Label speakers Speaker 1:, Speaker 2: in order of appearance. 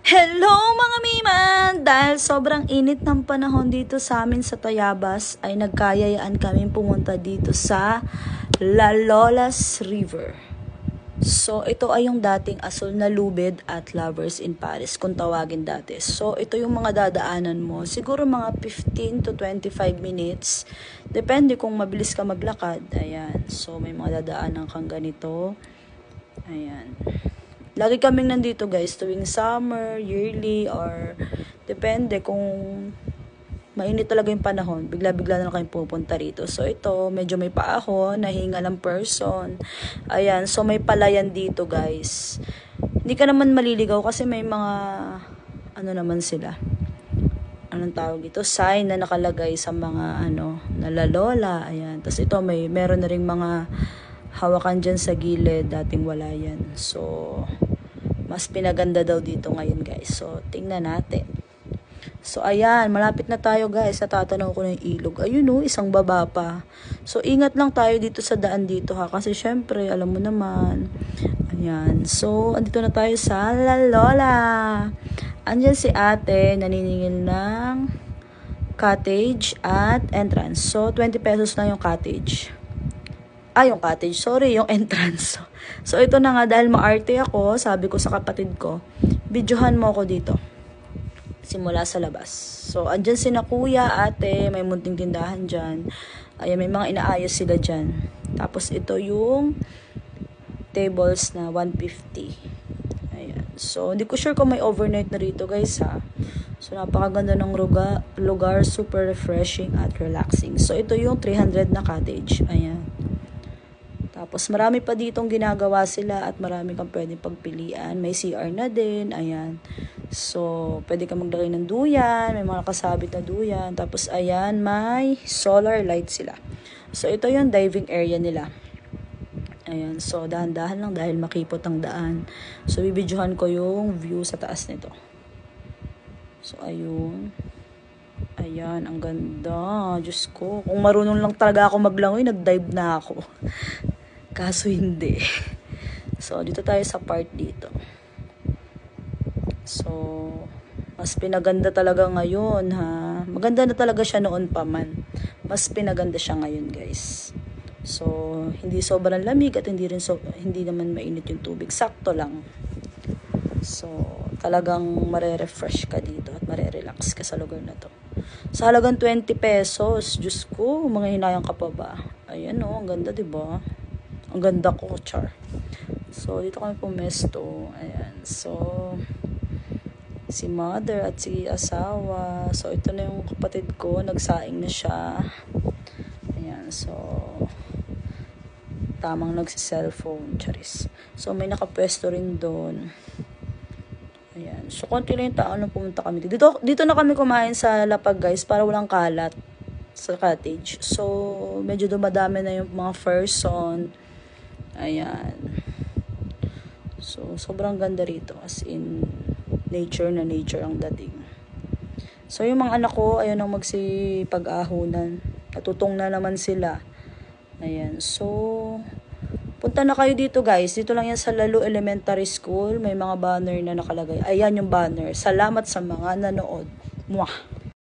Speaker 1: Hello mga miman! Dahil sobrang init ng panahon dito sa amin sa Tayabas ay nagkayayaan kami pumunta dito sa La Lolas River. So ito ay yung dating Asul na Lubid at Lovers in Paris kung tawagin dati. So ito yung mga dadaanan mo. Siguro mga 15 to 25 minutes. Depende kung mabilis ka maglakad. Ayan. So may mga dadaanan kang ganito. Ayan. Lagi kaming nandito guys, tuwing summer, yearly, or depende kung mainit talaga yung panahon, bigla-bigla na lang kayong pupunta rito. So ito, medyo may paahon, nahinga ng person. Ayan, so may palayan dito guys. Hindi ka naman maliligaw kasi may mga, ano naman sila, anong tawag dito, sign na nakalagay sa mga, nalalola. Ayan, tapos ito, meron na ring mga hawakan dyan sa gilid, dating wala yan. So, mas pinaganda daw dito ngayon guys. So, tingnan natin. So, ayan, malapit na tayo guys. Natatanaw ko ng ilog. Ayun isang baba pa. So, ingat lang tayo dito sa daan dito ha. Kasi syempre, alam mo naman. Ayan. So, andito na tayo sa La Lola. Andyan si ate, naniningil ng cottage at entrance. So, 20 pesos na yung cottage. Yung cottage, sorry, yung entrance. So, ito na nga, dahil maarte ako, sabi ko sa kapatid ko, videohan mo ako dito. Simula sa labas. So, andyan sina kuya, ate, may munting tindahan dyan. Ayan, may mga inaayos sila dyan. Tapos, ito yung tables na 150. Ayan. So, hindi ko sure kung may overnight na rito, guys, ha. So, napakaganda ng lugar, super refreshing at relaxing. So, ito yung 300 na cottage. Ayan. Tapos marami pa ditong ginagawa sila at marami kang pwedeng pagpilian. May CR na din, ayan. So, pwede kang maglagay ng duyan, may mga nakasabit na duyan. Tapos ayan, may solar light sila. So, ito yung diving area nila. Ayan, so dahan-dahan lang dahil makipot ang daan. So, bibidyohan ko yung view sa taas nito. So, ayun. Ayan, ang ganda. Diyos ko, kung marunong lang talaga ako maglangoy, nag-dive na ako. Kaso hindi. So, dito tayo sa part dito. So, mas pinaganda talaga ngayon, ha. Maganda na talaga siya noon pa man. Mas pinaganda siya ngayon, guys. So, hindi sobrang lamig at hindi naman mainit yung tubig. Sakto lang. So, talagang marerefresh ka dito at marerelax ka sa lugar na to. Sa halagang 20 pesos, Diyos ko, mga hinayang ka pa ba? Ayan ang ganda, diba? Ang ganda ko, char. So, dito kami pumesto. Ayan. So, si mother at si asawa. So, ito na yung kapatid ko. Nagsaing na siya. Ayan. So, tamang nagsi-cellphone. Charis. So, may nakapwesto rin doon. Ayan. So, konti lang yung tao nung pumunta kami. Dito na kami kumain sa lapag, guys, para walang kalat sa cottage. So, medyo dumadami na yung mga person. Ayan. So, sobrang ganda rito. As in, nature na nature ang dating. So, yung mga anak ko, ayaw nang magsipag-ahunan. Natutong na naman sila. Ayan. So, punta na kayo dito guys. Dito lang yan sa Lalo Elementary School. May mga banner na nakalagay. Ayan yung banner. Salamat sa mga nanood. Mwah!